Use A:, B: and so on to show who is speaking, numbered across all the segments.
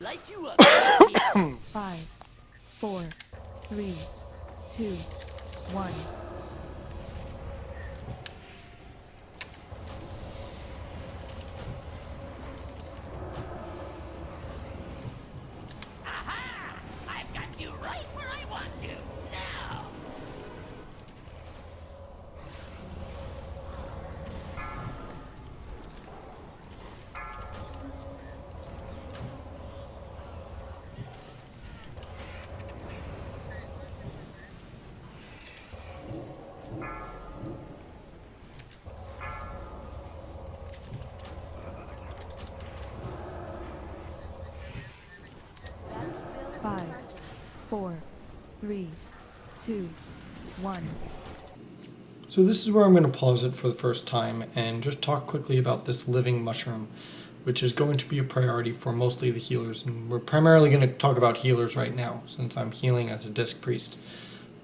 A: Light you up, sweet.
B: 5, 4, 3, 2, 1.
A: Aha! I've got you right where I want you. Now!
B: Five, 4, 3, 2, 1.
C: So this is where I'm going to pause it for the first time and just talk quickly about this living mushroom, which is going to be a priority for mostly the healers. And we're primarily going to talk about healers right now, since I'm healing as a disc priest.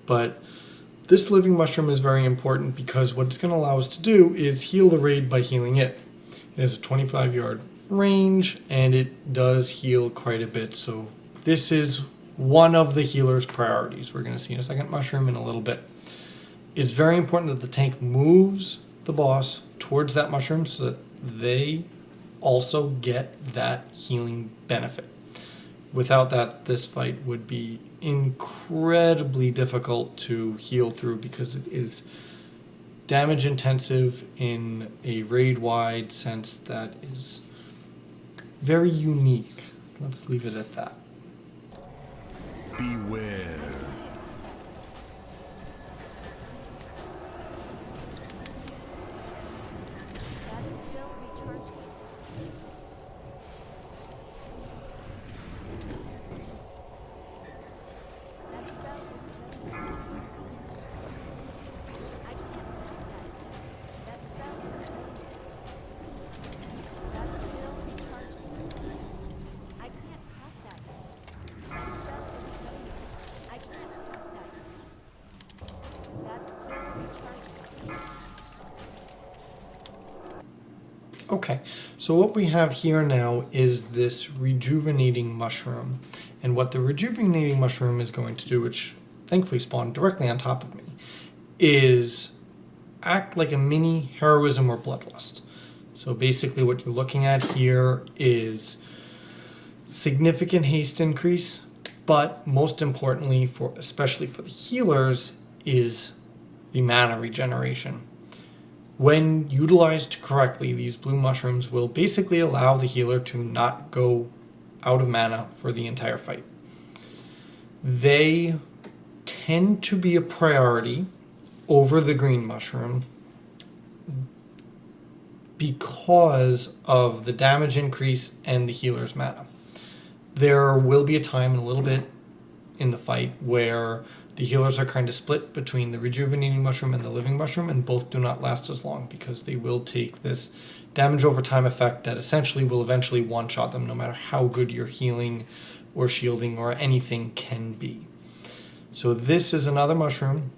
C: But this living mushroom is very important because what it's going to allow us to do is heal the raid by healing it. It has a 25-yard range, and it does heal quite a bit. So this is one of the healer's priorities. We're going to see a second mushroom in a little bit. It's very important that the tank moves the boss towards that mushroom so that they also get that healing benefit. Without that, this fight would be incredibly difficult to heal through because it is damage intensive in a raid-wide sense that is very unique. Let's leave it at that.
D: Beware.
C: Okay, so what we have here now is this rejuvenating mushroom. And what the rejuvenating mushroom is going to do, which thankfully spawned directly on top of me, is act like a mini heroism or bloodlust. So basically what you're looking at here is significant haste increase, but most importantly, especially for the healers, is the mana regeneration. When utilized correctly, these blue mushrooms will basically allow the healer to not go out of mana for the entire fight. They tend to be a priority over the green mushroom because of the damage increase and the healer's mana. There will be a time in a little bit in the fight where the healers are kind of split between the rejuvenating mushroom and the living mushroom, and both do not last as long because they will take this damage over time effect that essentially will eventually one-shot them no matter how good your healing or shielding or anything can be. So this is another mushroom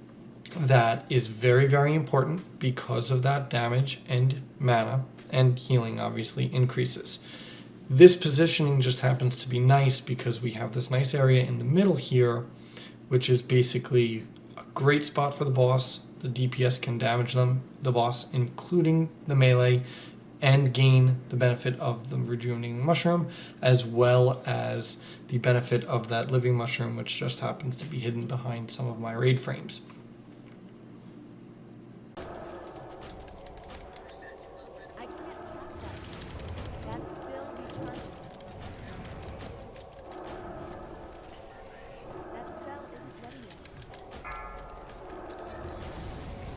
C: that is very, very important because of that damage and mana, and healing obviously increases. This positioning just happens to be nice because we have this nice area in the middle here, which is basically a great spot for the boss. The DPS can damage the boss, including the melee, and gain the benefit of the rejuvenating mushroom, as well as the benefit of that living mushroom, which just happens to be hidden behind some of my raid frames.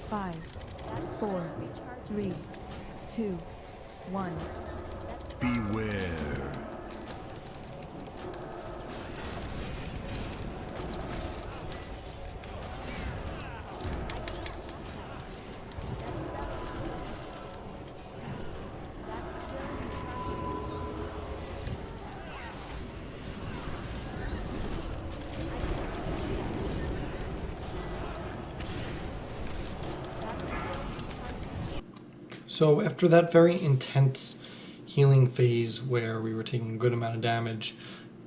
B: Five, 4, 3, 2, 1.
D: Beware.
C: So after that very intense healing phase where we were taking a good amount of damage,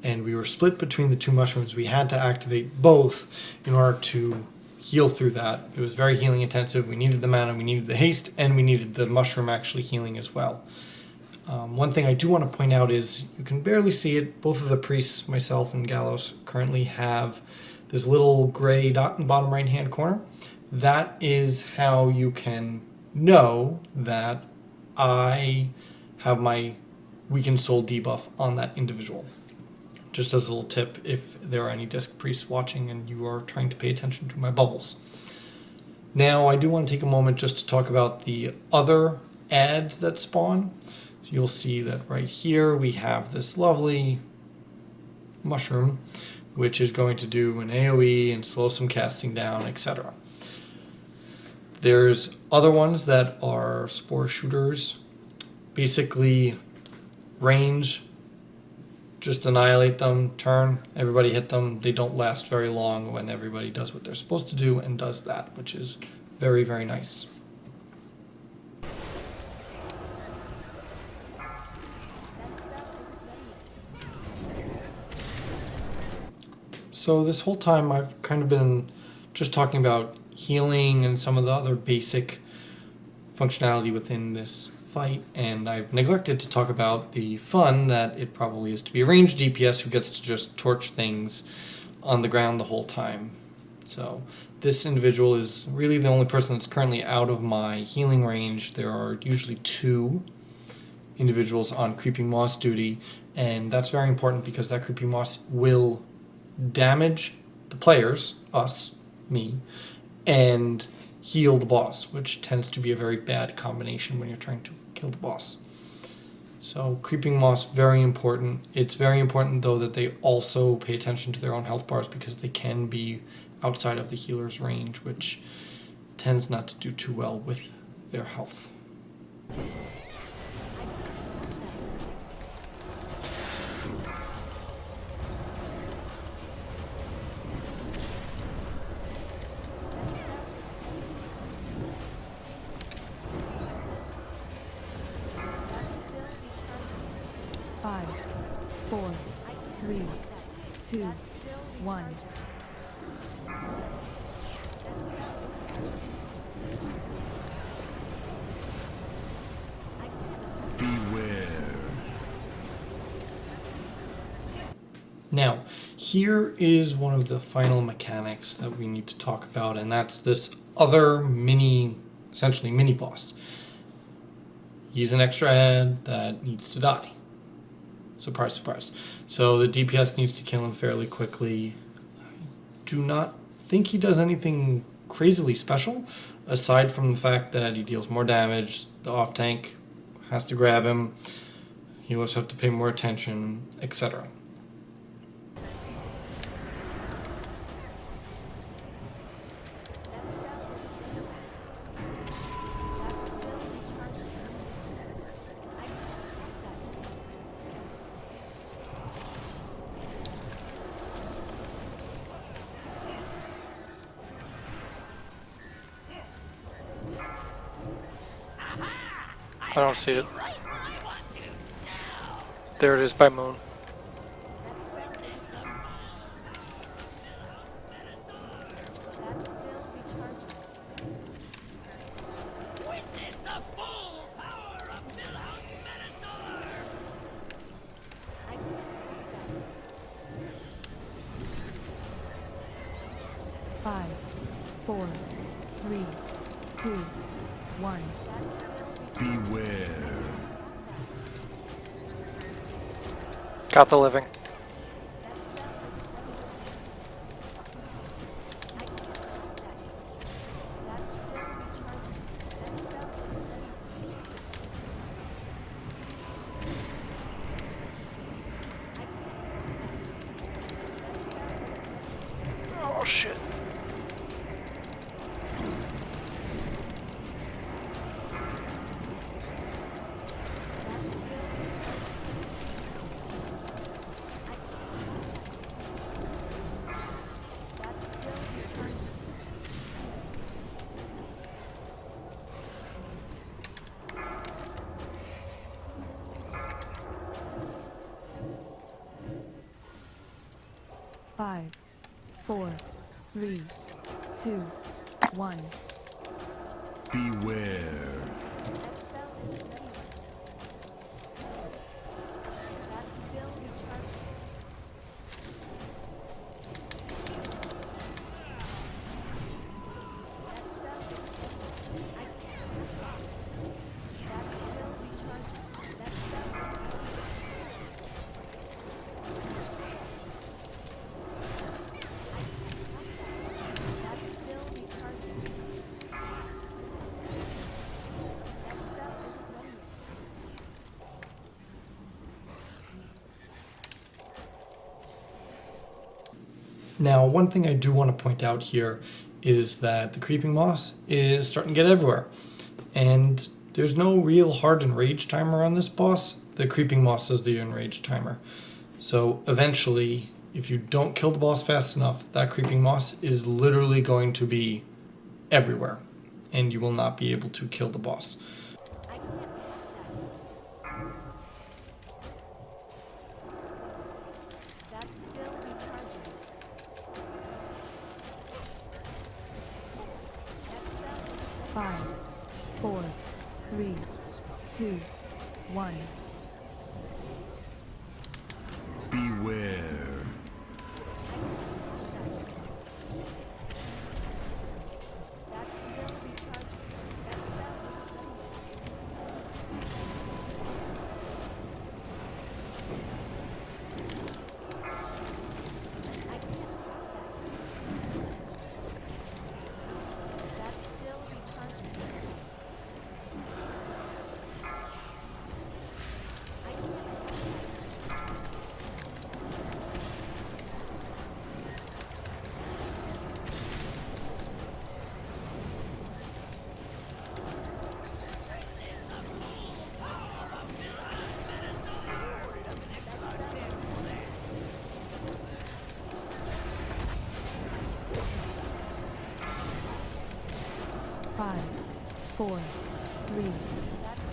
C: and we were split between the two mushrooms. We had to activate both in order to heal through that. It was very healing intensive. We needed the mana, we needed the haste, and we needed the mushroom actually healing as well. One thing I do want to point out is you can barely see it. Both of the priests, myself and Gallows, currently have this little gray dot in the bottom right hand corner. That is how you can know that I have my weakened soul debuff on that individual. Just as a little tip, if there are any disc priests watching and you are trying to pay attention to my bubbles. Now, I do want to take a moment just to talk about the other adds that spawn. So you'll see that right here we have this lovely mushroom, which is going to do an AoE and slow some casting down, etc. There's other ones that are spore shooters. Basically, range, just annihilate them, turn, everybody hit them. They don't last very long when everybody does what they're supposed to do and does that, which is very, very nice. So this whole time I've kind of been just talking about healing and some of the other basic functionality within this fight, and I've neglected to talk about the fun that it probably is to be a ranged DPS who gets to just torch things on the ground the whole time. So this individual is really the only person that's currently out of my healing range. There are usually 2 individuals on Creeping Moss duty, and that's very important because that Creeping Moss will damage the players, us, me, and heal the boss, which tends to be a very bad combination when you're trying to kill the boss. So Creeping Moss, very important. It's very important though that they also pay attention to their own health bars because they can be outside of the healer's range, which tends not to do too well with their health.
B: Five, 4, 3, 2, 1.
D: Beware.
C: Now, here is one of the final mechanics that we need to talk about, and that's this other essentially mini boss. He's an extra ad that needs to die. Surprise, surprise. So the DPS needs to kill him fairly quickly. I do not think he does anything crazily special, aside from the fact that he deals more damage, the off-tank has to grab him, healers have to pay more attention, etc.
E: I don't see it.
A: Right where I want you. Now.
E: There it is by Moon.
A: Witness the full power of Millhouse Metastar.
B: 5, 4, 3, 2, 1.
D: Beware.
E: Got the living. Oh shit.
B: 5, 4, 3, 2, 1.
D: Beware.
C: Now, one thing I do want to point out here is that the creeping moss is starting to get everywhere. And there's no real hard enrage timer on this boss. The creeping moss is the enrage timer. So eventually, if you don't kill the boss fast enough, that creeping moss is literally going to be everywhere. And you will not be able to kill the boss.
B: Five, 4, 3, 2, 1.
D: Beware.
B: Five, 4, 3,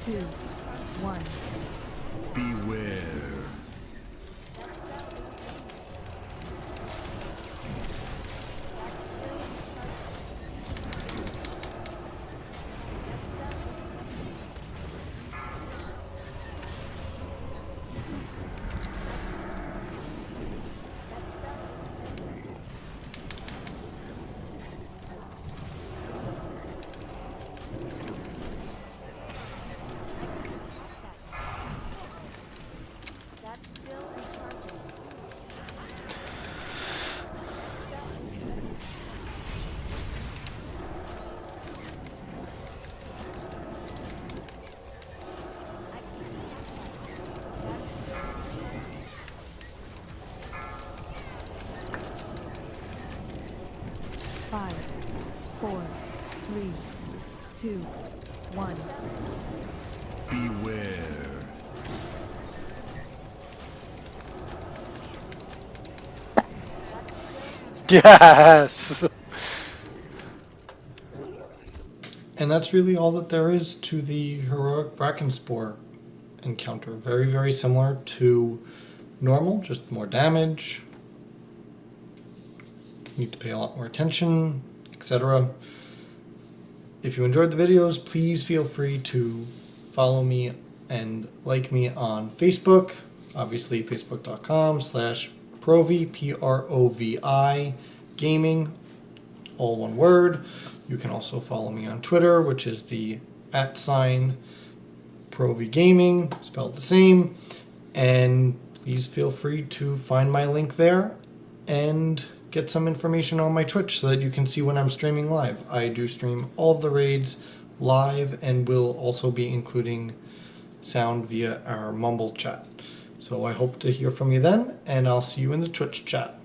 B: 2, 1.
D: Beware.
B: Five, 4, 3, 2, 1.
D: Beware.
E: Yes!
C: And that's really all that there is to the heroic Brackenspore encounter. Very, very similar to normal, just more damage. Need to pay a lot more attention, etc. If you enjoyed the videos, please feel free to follow me and like me on Facebook. Obviously, facebook.com/Provi, Provi gaming, all one word. You can also follow me on Twitter, which is the @Provi gaming, spelled the same. And please feel free to find my link there and get some information on my Twitch so that you can see when I'm streaming live. I do stream all of the raids live and will also be including sound via our Mumble chat. So I hope to hear from you then, and I'll see you in the Twitch chat.